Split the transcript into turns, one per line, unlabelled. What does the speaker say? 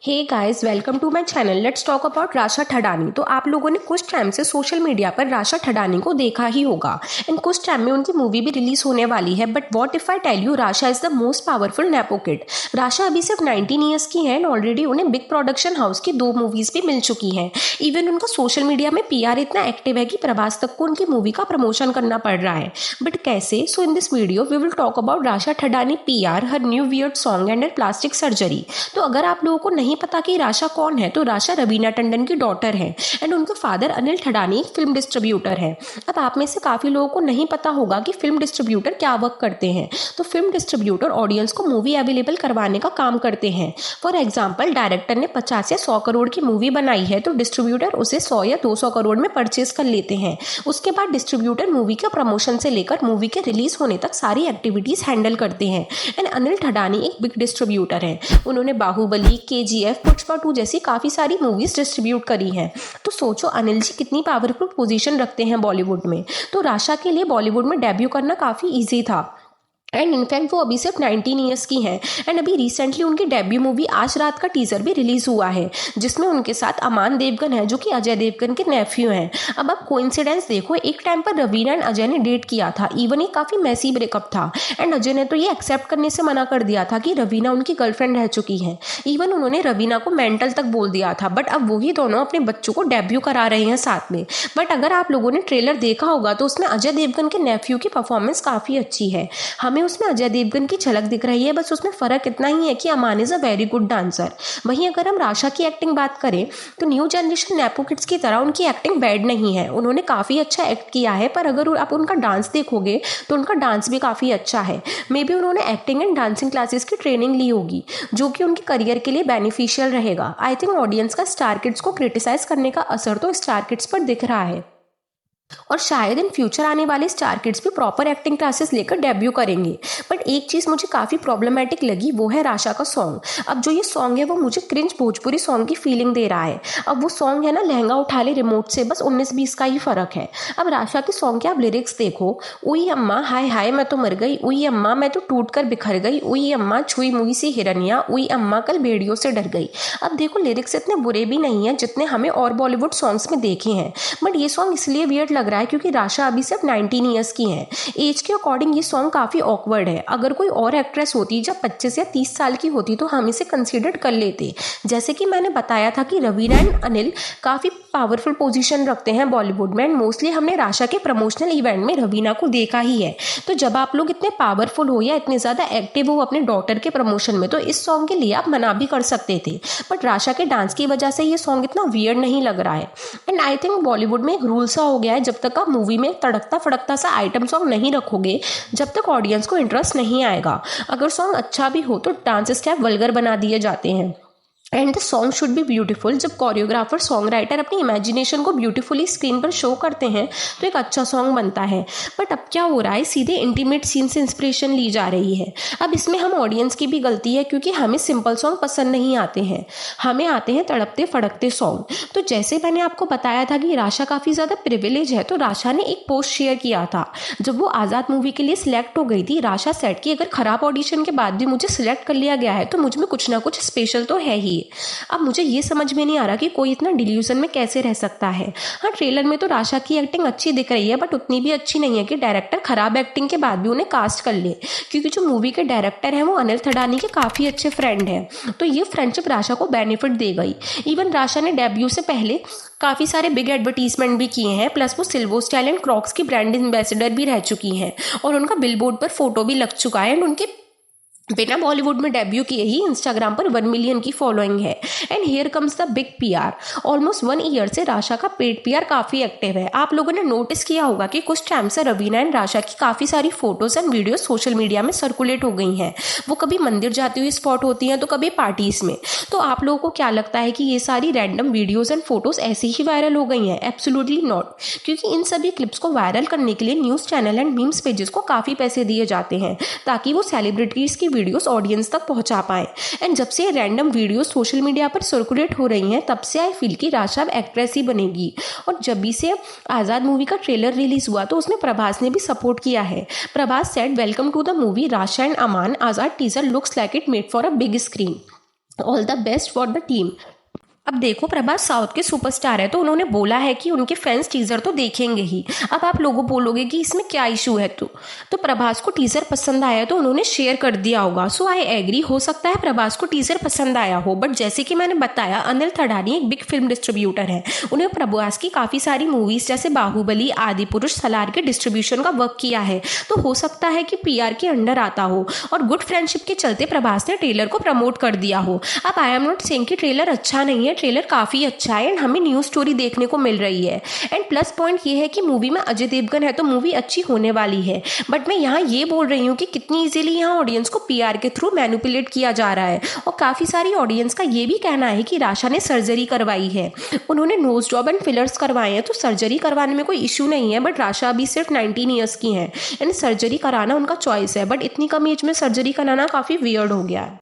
Hey guys, welcome to my channel. Let's talk about Rasha Thadani. तो आप लोगों ने कुछ टाइम से सोशल मीडिया पर राशा ठडानी को देखा ही होगा एंड कुछ टाइम में उनकी मूवी भी रिलीज होने वाली है। But what if I tell you, Rasha is the most powerful nepo kid. Rasha अभी सिर्फ 19 ईयर्स की है एंड ऑलरेडी उन्हें बिग प्रोडक्शन हाउस की 2 मूवीज भी मिल चुकी हैं। इवन उनका सोशल मीडिया में पीआर इतना एक्टिव है कि प्रभास तक को उनकी मूवी का प्रमोशन करना पड़ रहा है। बट कैसे? So in this video we will talk about Rasha Thadani PR, her new weird song and her plastic surgery. तो अगर आप लोगों को नहीं पता कि राशा कौन है, तो राशा रवीना टंडन की डॉटर है एंड उनके फादर अनिल ठडानी एक फिल्म डिस्ट्रीब्यूटर है। अब आप में से काफी लोगों को नहीं पता होगा कि फिल्म डिस्ट्रीब्यूटर क्या वर्क करते हैं। तो फिल्म डिस्ट्रीब्यूटर ऑडियंस को मूवी अवेलेबल करवाने का काम करते हैं। फॉर एग्जाम्पल, डायरेक्टर ने 50 या 100 करोड़ की मूवी बनाई है तो डिस्ट्रीब्यूटर उसे 100 या 200 करोड़ में परचेज कर लेते हैं। उसके बाद डिस्ट्रीब्यूटर मूवी के प्रमोशन से लेकर मूवी के रिलीज होने तक सारी एक्टिविटीज हैंडल करते हैं। एंड अनिल ठडानी एक बिग डिस्ट्रीब्यूटर है। उन्होंने बाहुबली, केजीएफ, पुष्पा 2 जैसी काफी सारी मूवीज डिस्ट्रीब्यूट करी हैं। तो सोचो अनिल जी कितनी पावरफुल पोजीशन रखते हैं बॉलीवुड में। तो राशा के लिए बॉलीवुड में डेब्यू करना काफी इजी था एंड इनफैक्ट वो अभी सिर्फ 19 ईयर्स की हैं। एंड अभी रिसेंटली उनकी डेब्यू मूवी आज रात का टीजर भी रिलीज हुआ है जिसमें उनके साथ अमान देवगन है जो कि अजय देवगन के नेफ्यू हैं। अब आप कोइंसिडेंस देखो, एक टाइम पर रवीना एंड अजय ने डेट किया था। इवन ये काफी मैसी ब्रेकअप था एंड अजय ने तो ये एक्सेप्ट करने से मना कर दिया था कि रवीना उनकी गर्लफ्रेंड रह चुकी है। इवन उन्होंने रवीना को मेंटल तक बोल दिया था। बट अब वही दोनों अपने बच्चों को डेब्यू करा रहे हैं साथ में। बट अगर आप लोगों ने ट्रेलर देखा होगा तो उसमें अजय देवगन के नेफ्यू की परफॉर्मेंस काफी अच्छी है। हमें उसमें अजय देवगन की झलक दिख रही है, बस उसमें फर्क इतना ही है कि Aman is a very good dancer. वहीं अगर हम राशा की एक्टिंग बात करें तो न्यू जनरेशन नेपो किड्स की तरह उनकी एक्टिंग बैड नहीं है। उन्होंने काफी अच्छा एक्ट किया है, पर अगर आप उनका डांस देखोगे तो उनका डांस भी काफी अच्छा है। मे बी उन्होंने एक्टिंग एंड डांसिंग क्लासेस की ट्रेनिंग ली होगी जो कि उनके करियर के लिए बेनिफिशियल रहेगा। आई थिंक ऑडियंस का स्टार किड्स को क्रिटिसाइज करने का असर तो स्टार किड्स पर दिख रहा है और शायद इन फ्यूचर आने वाले स्टार किड्स भी प्रॉपर एक्टिंग क्लासेस लेकर डेब्यू करेंगे। बट एक चीज़ मुझे काफ़ी प्रॉब्लमेटिक लगी, वो है राशा का सॉन्ग। अब जो ये सॉन्ग है वो मुझे क्रिंज भोजपुरी सॉन्ग की फीलिंग दे रहा है। अब वो सॉन्ग है ना, लहंगा उठा ले रिमोट से, बस 19-20 का ही फर्क है। अब राशा के सॉन्ग के आप लिरिक्स देखो, उई अम्मा हाय हाय मैं तो मर गई, उई अम्मा मैं तो टूट कर बिखर गई, उई अम्मा छुई मुई सी हिरनिया, उई अम्मा कल भेड़ियों से डर गई। अब देखो लिरिक्स इतने बुरे भी नहीं है जितने हमें और बॉलीवुड सॉन्ग्स में देखे हैं। बट ये सॉन्ग इसलिए वियर्ड लग रहा है क्योंकि राशा अभी सिर्फ 19 ईयर्स की हैं। एज के अकॉर्डिंग ये सॉन्ग काफी ऑकवर्ड है। अगर कोई और एक्ट्रेस होती जब 25 या 30 साल की होती तो हम इसे कंसीडर कर लेते। जैसे कि मैंने बताया था कि रवीना एंड अनिल काफी पावरफुल पोजीशन रखते हैं बॉलीवुड में एंड मोस्टली हमने राशा के प्रमोशनल इवेंट में रवीना को देखा ही है। तो जब आप लोग इतने पावरफुल हो या इतने ज्यादा एक्टिव हो अपने डॉटर के प्रमोशन में तो इस सॉन्ग के लिए आप मना भी कर सकते थे। बट राशा के डांस की वजह से ये सॉन्ग इतना वियर्ड नहीं लग रहा है। एंड आई थिंक बॉलीवुड में एक रूल सा हो गया है, जब तक आप मूवी में तड़कता फड़कता सा आइटम सॉन्ग नहीं रखोगे जब तक ऑडियंस को इंटरेस्ट नहीं आएगा। अगर सॉन्ग अच्छा भी हो तो डांस स्टेप वल्गर बना दिए जाते हैं। And the song should be beautiful. जब कोरियोग्राफर सॉन्ग राइटर अपनी इमेजिनेशन को ब्यूटीफुली स्क्रीन पर शो करते हैं तो एक अच्छा सॉन्ग बनता है। बट अब क्या हो रहा है, सीधे इंटीमेट सीन से इंस्पिरेशन ली जा रही है। अब इसमें हम ऑडियंस की भी गलती है क्योंकि हमें सिंपल सॉन्ग पसंद नहीं आते हैं, हमें आते हैं तड़पते फड़कते सॉन्ग। तो जैसे मैंने आपको बताया था कि राशा काफ़ी ज़्यादा प्रिविलेज है, तो राशा ने एक पोस्ट शेयर किया था जब वो आज़ाद मूवी के लिए सिलेक्ट हो गई थी। राशा सेट की अगर खराब ऑडिशन के बाद भी मुझे सिलेक्ट कर लिया गया है तो मुझ में कुछ ना कुछ स्पेशल तो है ही। अब मुझे ये समझ में नहीं आ रहा कि कोई इतना डिल्यूजन में कैसे रह सकता है। हाँ, ट्रेलर में तो राशा की एक्टिंग अच्छी दिख रही है बट उतनी भी अच्छी नहीं है कि डायरेक्टर खराब एक्टिंग के बाद भी उन्हें कास्ट कर ले, क्योंकि जो मूवी के डायरेक्टर हैं वो अनिल ठडानी के काफ़ी अच्छे फ्रेंड हैं। तो ये फ्रेंडशिप राशा को बेनिफिट दे गई। इवन राशा ने डेब्यू से पहले काफ़ी सारे बिग एडवर्टीजमेंट भी किए हैं, प्लस वो सिल्वर स्टाइल एंड क्रॉक्स की ब्रांड एम्बेसडर भी रह चुकी हैं और उनका बिलबोर्ड पर फोटो भी लग चुका है। एंड उनके बिना बॉलीवुड में डेब्यू किए ही इंस्टाग्राम पर 1 मिलियन की फॉलोइंग है। And here comes the big PR. Almost 1 year से राशा का पेड पीआर काफ़ी एक्टिव है। आप लोगों ने नोटिस किया होगा कि कुछ टाइम से रवीना एंड राशा की काफ़ी सारी photos and videos social media में सर्कुलेट हो गई हैं। वो कभी मंदिर जाती हुई स्पॉट होती हैं तो कभी पार्टीज में। तो आप लोगों को क्या लगता है कि ये सारी रैंडम वीडियोज एंड फोटोज ऐसे ही वायरल हो गई हैं? एब्सोल्युटली नॉट, क्योंकि इन सभी क्लिप्स को वायरल करने के लिए news channel and memes pages को काफ़ी पैसे दिए जाते हैं ताकि वो सेलिब्रिटीज़ की वीडियोज ऑडियंस तक पहुंचा पाए। एंड जब से ये रैंडम वीडियो सोशल मीडिया पर सर्कुलेट हो रही हैं तब से आई फील कि राशा अब एक्ट्रेस ही बनेगी। और जब भी से आज़ाद मूवी का ट्रेलर रिलीज हुआ तो उसमें प्रभास ने भी सपोर्ट किया है। Prabhas said welcome to the movie Rasha and Aman, Azaad teaser looks like it made for a big screen. All the best for the team. अब देखो, प्रभास साउथ के सुपरस्टार है तो उन्होंने बोला है कि उनके फैंस टीजर तो देखेंगे ही। अब आप लोगों बोलोगे कि इसमें क्या इशू है, तो प्रभास को टीजर पसंद आया तो उन्होंने शेयर कर दिया होगा। सो आई एग्री, हो सकता है प्रभास को टीजर पसंद आया हो, बट जैसे कि मैंने बताया, अनिल थडानी एक बिग फिल्म डिस्ट्रीब्यूटर है। उन्हें प्रभास की काफ़ी सारी मूवीज जैसे बाहुबली, आदि पुरुष, सलार के डिस्ट्रीब्यूशन का वर्क किया है, तो हो सकता है कि पीआर के अंडर आता हो और गुड फ्रेंडशिप के चलते प्रभास ने ट्रेलर को प्रमोट कर दिया हो। अब आई एम नॉट सेइंग कि ट्रेलर अच्छा नहीं है, ट्रेलर काफ़ी अच्छा है एंड हमें न्यू स्टोरी देखने को मिल रही है। एंड प्लस पॉइंट ये है कि मूवी में अजय देवगन है तो मूवी अच्छी होने वाली है। बट मैं यहाँ ये बोल रही हूँ कि कितनी इजीली यहाँ ऑडियंस को पीआर के थ्रू मैनिपुलेट किया जा रहा है। और काफ़ी सारी ऑडियंस का ये भी कहना है कि राशा ने सर्जरी करवाई है, उन्होंने नोज जॉब एंड फिलर्स करवाए हैं, तो सर्जरी करवाने में कोई इशू नहीं है। बट राशा अभी सिर्फ 19 ईयर्स की हैं, यानी सर्जरी कराना उनका चॉइस है, बट इतनी कम एज में सर्जरी कराना काफ़ी वियर्ड हो गया है।